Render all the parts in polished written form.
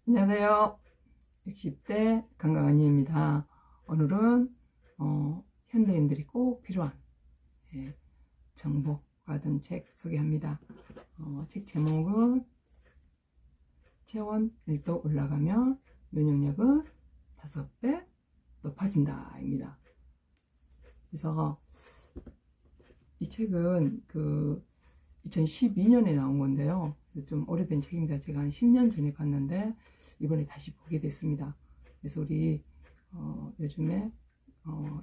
안녕하세요. 60대 건강한이입니다. 오늘은 현대인들이 꼭 필요한 정보가 든 책 소개합니다. 책 제목은 체온 1도 올라가면 면역력은 5배 높아진다 입니다. 그래서 이 책은 2012년에 나온 건데요. 좀 오래된 책입니다. 제가 한 10년 전에 봤는데 이번에 다시 보게 됐습니다. 그래서 우리 요즘에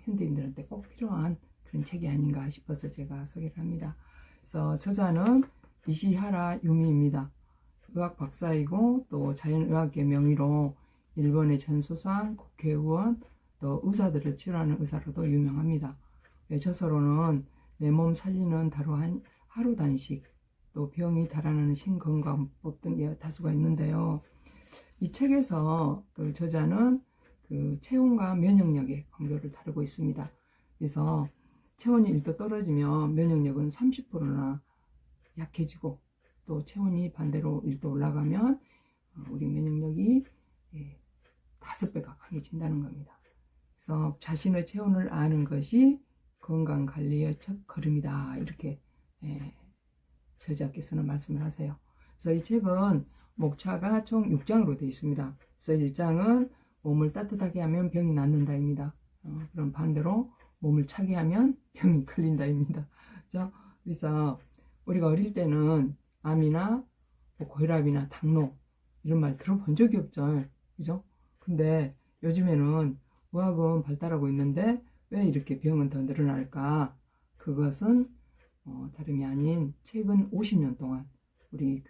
현대인들한테 꼭 필요한 그런 책이 아닌가 싶어서 제가 소개를 합니다. 그래서 저자는 이시하라 유미입니다. 의학 박사이고 또 자연의학의 명의로 일본의 전수상, 국회의원, 또 의사들을 치료하는 의사로도 유명합니다. 저서로는 내 몸 살리는 하루 단식, 또 병이 달아나는 신건강법 등 다수가 있는데요. 이 책에서 그 저자는 체온과 면역력의 강도를 다루고 있습니다. 그래서 체온이 1도 떨어지면 면역력은 30%나 약해지고, 또 체온이 반대로 1도 올라가면 우리 면역력이 5배가 강해진다는 겁니다. 그래서 자신의 체온을 아는 것이 건강관리의 첫 걸음이다, 이렇게 저자께서는 말씀을 하세요. 그래서 이 책은 목차가 총 6장으로 되어 있습니다. 그래서 1장은 몸을 따뜻하게 하면 병이 낫는다입니다. 그럼 반대로 몸을 차게 하면 병이 걸린다입니다. 그렇죠? 그래서 우리가 어릴 때는 암이나 고혈압이나 당뇨 이런 말 들어본 적이 없죠. 그죠? 근데 요즘에는 의학은 발달하고 있는데 왜 이렇게 병은 더 늘어날까? 그것은 다름이 아닌 최근 50년 동안 우리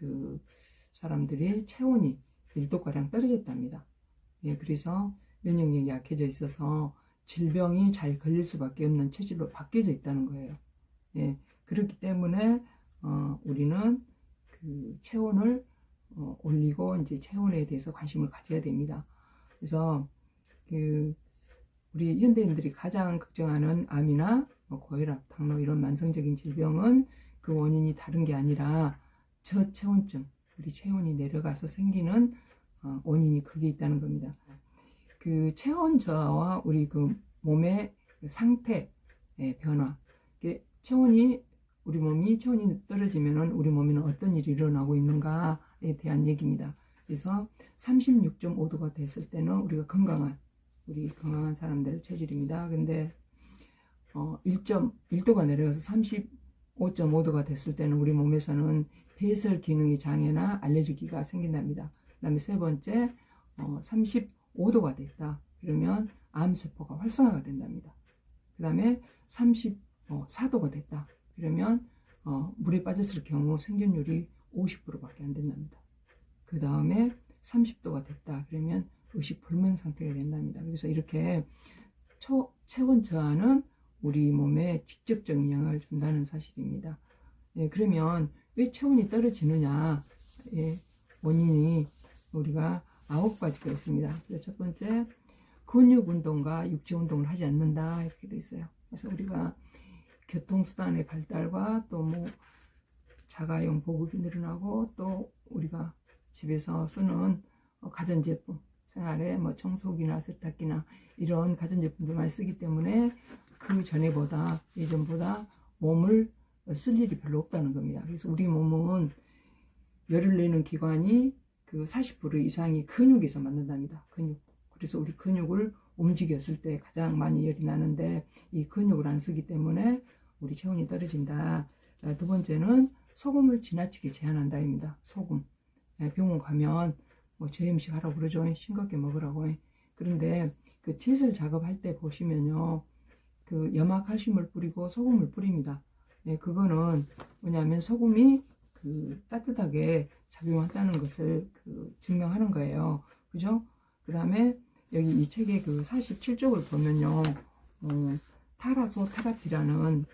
사람들이 체온이 1도가량 떨어졌답니다. 그래서 면역력이 약해져 있어서 질병이 잘 걸릴 수밖에 없는 체질로 바뀌어져 있다는 거예요. 그렇기 때문에 우리는 체온을 올리고 이제 체온에 대해서 관심을 가져야 됩니다. 그래서 우리 현대인들이 가장 걱정하는 암이나 고혈압, 당뇨 이런 만성적인 질병은 그 원인이 다른 게 아니라 저체온증, 우리 체온이 내려가서 생기는 원인이 그게 있다는 겁니다. 체온 저하와 우리 몸의 상태의 변화, 우리 몸이 체온이 떨어지면은 우리 몸에는 어떤 일이 일어나고 있는가에 대한 얘기입니다. 그래서 36.5도가 됐을 때는 우리 건강한 사람들 체질입니다. 근데 1.1도가 내려가서 35.5도가 됐을 때는 우리 몸에서는 배설 기능의 장애나 알레르기가 생긴답니다. 그 다음에 세 번째, 35도가 됐다. 그러면 암세포가 활성화가 된답니다. 그 다음에 34도가 됐다. 그러면 물에 빠졌을 경우 생존율이 50%밖에 안 된답니다. 그 다음에 30도가 됐다. 그러면 의식불명 상태가 된답니다. 그래서 이렇게 체온 저하는 우리 몸에 직접적인 영향을 준다는 사실입니다. 그러면 왜 체온이 떨어지느냐? 원인이 우리가 9가지가 있습니다. 그래서 첫 번째, 근육 운동과 육체 운동을 하지 않는다, 이렇게 돼 있어요. 그래서 우리가 교통수단의 발달과 또 자가용 보급이 늘어나고, 또 우리가 집에서 쓰는 가전제품, 생활에 청소기나 세탁기나 이런 가전제품들 많이 쓰기 때문에 예전보다 몸을 쓸 일이 별로 없다는 겁니다. 그래서 우리 몸은 열을 내는 기관이 40% 이상이 근육에서 만든답니다. 근육. 그래서 우리 근육을 움직였을 때 가장 많이 열이 나는데 이 근육을 안 쓰기 때문에 우리 체온이 떨어진다. 두 번째는 소금을 지나치게 제한한다입니다. 소금. 병원 가면 저염식 하라고 그러죠. 싱겁게 먹으라고. 그런데 칫을 작업할 때 보시면요, 염화칼슘을 뿌리고 소금을 뿌립니다. 그거는 뭐냐면 소금이 따뜻하게 작용한다는 것을 증명하는 거예요. 그죠? 그 다음에 여기 이 책의 47쪽을 보면요, 타라소테라피라는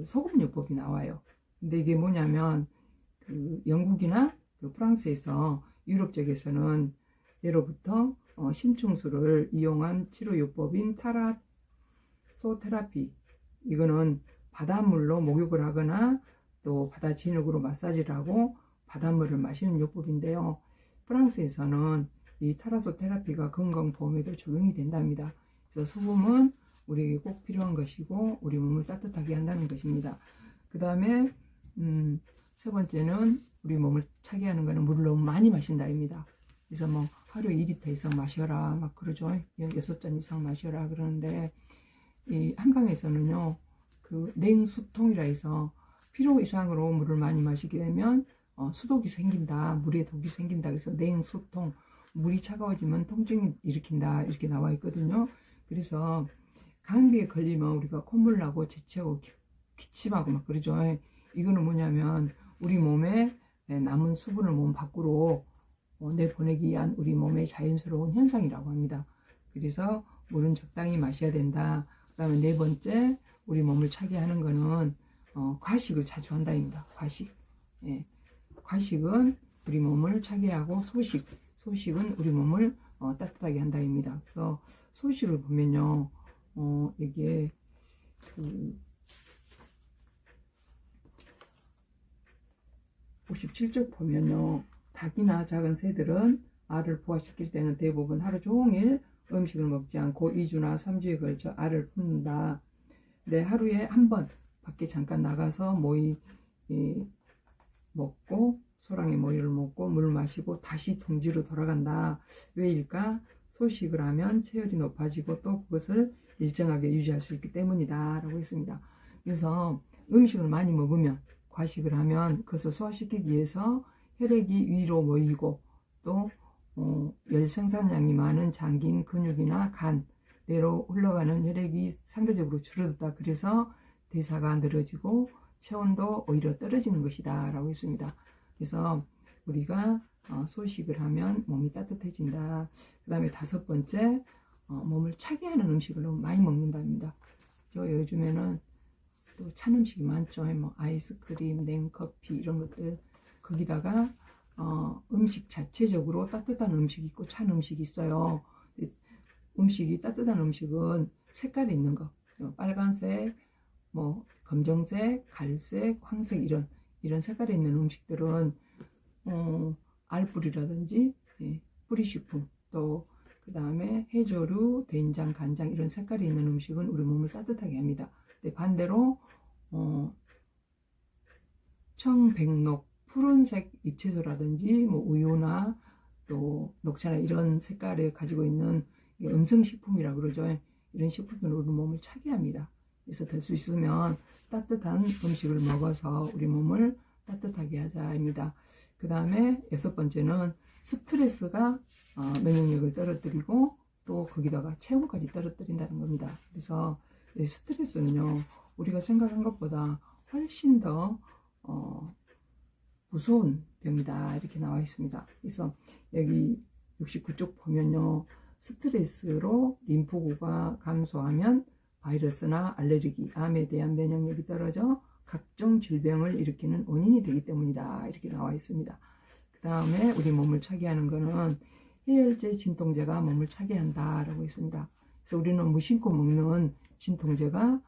소금요법이 나와요. 근데 이게 뭐냐면 영국이나 프랑스에서 유럽 쪽에서는 예로부터 심층수를 이용한 치료요법인 타라소테라피, 이거는 바닷물로 목욕을 하거나 또 바다 진흙으로 마사지를 하고 바닷물을 마시는 요법인데요. 프랑스에서는 이 타라소 테라피가 건강보험에도 적용이 된답니다. 그래서 소금은 우리에게 꼭 필요한 것이고 우리 몸을 따뜻하게 한다는 것입니다. 그 다음에 세 번째는 우리 몸을 차게 하는 거는 물을 너무 많이 마신다입니다. 그래서 뭐 하루에 2리터 이상 마셔라 막 그러죠. 6잔 이상 마셔라 그러는데 이 한방에서는요 그 냉수통이라 해서 필요 이상으로 물을 많이 마시게 되면 수독이 생긴다, 물에 독이 생긴다. 그래서 냉수통, 물이 차가워지면 통증이 일으킨다 이렇게 나와 있거든요. 그래서 감기에 걸리면 우리가 콧물 나고 재채하고 기침하고 막 그러죠. 이거는 뭐냐면 우리 몸에 남은 수분을 몸 밖으로 내보내기 위한 우리 몸의 자연스러운 현상이라고 합니다. 그래서 물은 적당히 마셔야 된다. 그 다음에 네 번째 우리 몸을 차게 하는 거는 과식을 자주 한다입니다. 과식. 예. 과식은 우리 몸을 차게 하고 소식은 우리 몸을 따뜻하게 한다입니다. 그래서 소식을 보면요, 이게 57쪽 보면요, 닭이나 작은 새들은 알을 부화시킬 때는 대부분 하루 종일 음식을 먹지 않고 2주나 3주에 걸쳐 알을 품는다. 네, 하루에 한 번 밖에 잠깐 나가서 모이 먹고 소랑의 모이를 먹고 물 마시고 다시 둥지로 돌아간다. 왜일까? 소식을 하면 체열이 높아지고 또 그것을 일정하게 유지할 수 있기 때문이다 라고 했습니다. 그래서 음식을 많이 먹으면 과식을 하면 그것을 소화시키기 위해서 혈액이 위로 모이고 또 열 생산량이 많은 장기인 근육이나 간 뇌로 흘러가는 혈액이 상대적으로 줄어들다. 그래서 대사가 늘어지고 체온도 오히려 떨어지는 것이다 라고 했습니다. 그래서 우리가 소식을 하면 몸이 따뜻해진다. 그 다음에 다섯 번째 몸을 차게 하는 음식을 너무 많이 먹는답니다. 요즘에는 또 찬 음식이 많죠. 뭐 아이스크림, 냉커피 이런 것들. 거기다가 음식 자체적으로 따뜻한 음식이 있고 찬 음식이 있어요. 음식이 따뜻한 음식은 색깔이 있는 거, 빨간색, 뭐 검정색, 갈색, 황색 이런 색깔이 있는 음식들은 알뿌리라든지 뿌리식품 또 그 다음에 해조류, 된장, 간장 이런 색깔이 있는 음식은 우리 몸을 따뜻하게 합니다. 근데 반대로 청백록 푸른색 잎채소라든지 뭐 우유나 또 녹차나 이런 색깔을 가지고 있는 음성식품이라고 그러죠. 이런 식품은 우리 몸을 차게 합니다. 그래서 될 수 있으면 따뜻한 음식을 먹어서 우리 몸을 따뜻하게 하자입니다. 그 다음에 여섯 번째는 스트레스가 면역력을 떨어뜨리고 또 거기다가 체온까지 떨어뜨린다는 겁니다. 그래서 스트레스는요 우리가 생각한 것보다 훨씬 더 무서운 병이다 이렇게 나와 있습니다. 그래서 여기 69쪽 보면요, 스트레스로 림프구가 감소하면 바이러스나 알레르기, 암에 대한 면역력이 떨어져 각종 질병을 일으키는 원인이 되기 때문이다 이렇게 나와 있습니다. 그 다음에 우리 몸을 차게 하는 거는 해열제, 진통제가 몸을 차게 한다 라고 했습니다. 그래서 우리는 무심코 먹는 진통제가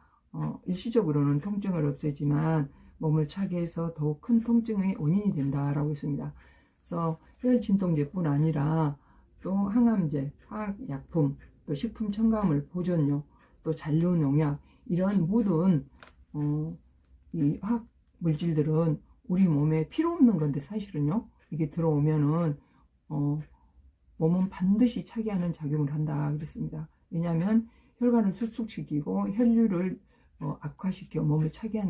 일시적으로는 통증을 없애지만 몸을 차게 해서 더욱 큰 통증의 원인이 된다라고 했습니다. 그래서 혈 진통제뿐 아니라 또 항암제, 화학약품, 또 식품 첨가물, 보존료, 또 잔류 농약 이러한 모든 이 화학 물질들은 우리 몸에 필요 없는 건데 사실은요 이게 들어오면은 몸은 반드시 차게 하는 작용을 한다 그랬습니다. 왜냐하면 혈관을 수축시키고 혈류를 악화시켜 몸을 차게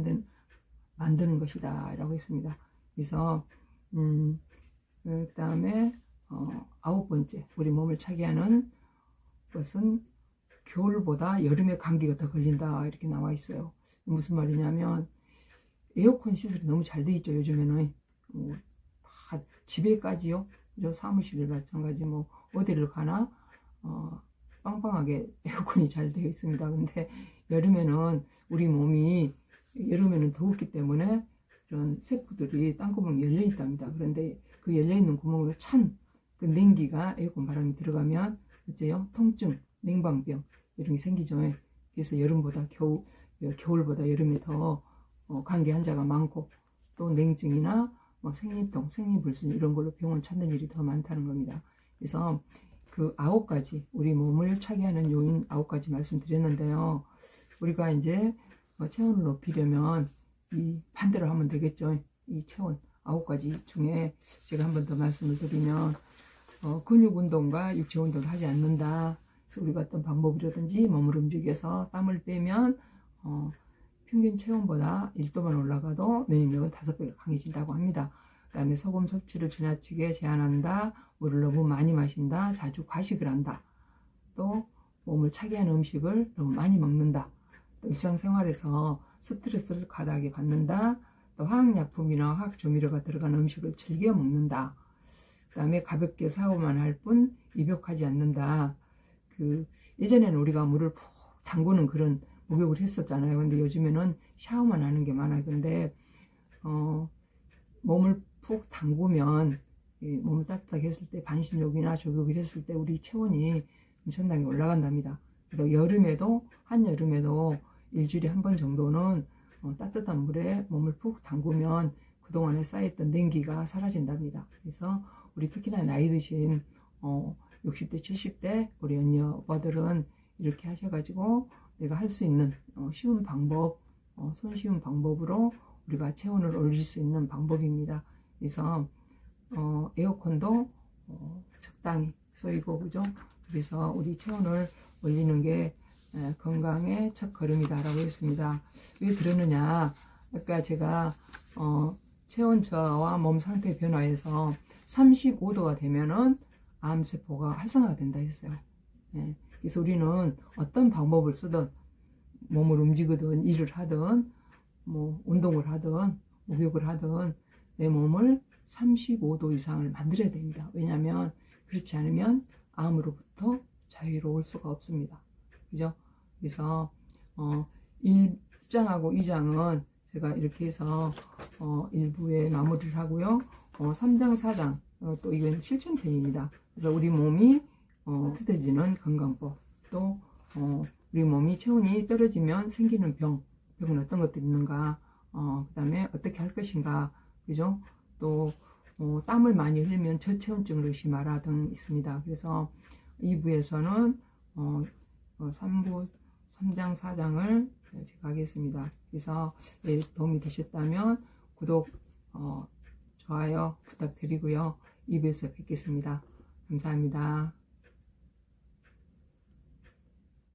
만드는 것이다 라고 했습니다. 그래서 그 다음에 아홉 번째 우리 몸을 차게 하는 것은 겨울보다 여름에 감기가 더 걸린다 이렇게 나와 있어요. 무슨 말이냐면 에어컨 시설이 너무 잘 돼 있죠. 요즘에는 다 집에까지요. 사무실을 마찬가지 뭐 어디를 가나 빵빵하게 에어컨이 잘 되어 있습니다. 근데 여름에는 우리 몸이 여름에는 더웠기 때문에 이런 세포들이 땅구멍이 열려 있답니다. 그런데 그 열려 있는 구멍으로 찬 그 냉기가 에어컨 바람이 들어가면 어째요? 통증, 냉방병 이런 게 생기죠. 그래서 겨울보다 여름에 더 감기 환자가 많고 또 냉증이나 생리통, 생리불순 이런 걸로 병원 찾는 일이 더 많다는 겁니다. 그래서 그 9가지 우리 몸을 차게 하는 요인 9가지 말씀드렸는데요. 우리가 이제 체온을 높이려면 이 반대로 하면 되겠죠. 이 체온 9가지 중에 제가 한 번 더 말씀을 드리면 근육 운동과 육체 운동을 하지 않는다. 그래서 우리가 어떤 방법이라든지 몸을 움직여서 땀을 빼면 평균 체온보다 1도만 올라가도 면역력은 5배가 강해진다고 합니다. 그 다음에 소금 섭취를 지나치게 제한한다. 물을 너무 많이 마신다. 자주 과식을 한다. 또 몸을 차게 하는 음식을 너무 많이 먹는다. 또 일상생활에서 스트레스를 과다하게 받는다. 또 화학약품이나 화학조미료가 들어간 음식을 즐겨 먹는다. 그 다음에 가볍게 샤워만 할 뿐 입욕하지 않는다. 예전에는 우리가 물을 푹 담그는 그런 목욕을 했었잖아요. 근데 요즘에는 샤워만 하는 게 많아요. 근데 몸을 푹 담그면 몸을 따뜻하게 했을 때 반신욕이나 족욕을 했을 때 우리 체온이 엄청나게 올라간답니다. 그래서 여름에도 한여름에도 일주일에 한 번 정도는 따뜻한 물에 몸을 푹 담그면 그동안에 쌓였던 냉기가 사라진답니다. 그래서 우리 특히나 나이 드신 60대 70대 우리 언니 오빠들은 이렇게 하셔가지고 내가 할 수 있는 쉬운 방법, 손쉬운 방법으로 우리가 체온을 올릴 수 있는 방법입니다. 그래서 에어컨도 적당히 쏘이고, 그죠? 그래서 우리 체온을 올리는 게 건강의 첫 걸음이다라고 했습니다. 왜 그러느냐? 아까 제가 체온 저하와 몸 상태 변화에서 35도가 되면은 암세포가 활성화가 된다 했어요. 예. 그래서 우리는 어떤 방법을 쓰든 몸을 움직이든 일을 하든 뭐 운동을 하든 목욕을 하든 내 몸을 35도 이상을 만들어야 됩니다. 왜냐하면 그렇지 않으면 암으로부터 자유로울 수가 없습니다. 그죠? 그래서 1장하고 2장은 제가 이렇게 해서 1부에 마무리를 하고요. 3장, 4장 또 이건 실천편입니다. 그래서 우리 몸이 따뜻해지는 건강법, 또 우리 몸이 체온이 떨어지면 생기는 병은 어떤 것들이 있는가, 그 다음에 어떻게 할 것인가, 그죠? 또 땀을 많이 흘리면 저체온증을 의심하라 등 있습니다. 그래서 2부에서는 3부 3장 4장을 제가 하겠습니다. 그래서 도움이 되셨다면 구독, 좋아요 부탁드리고요. 2부에서 뵙겠습니다. 감사합니다.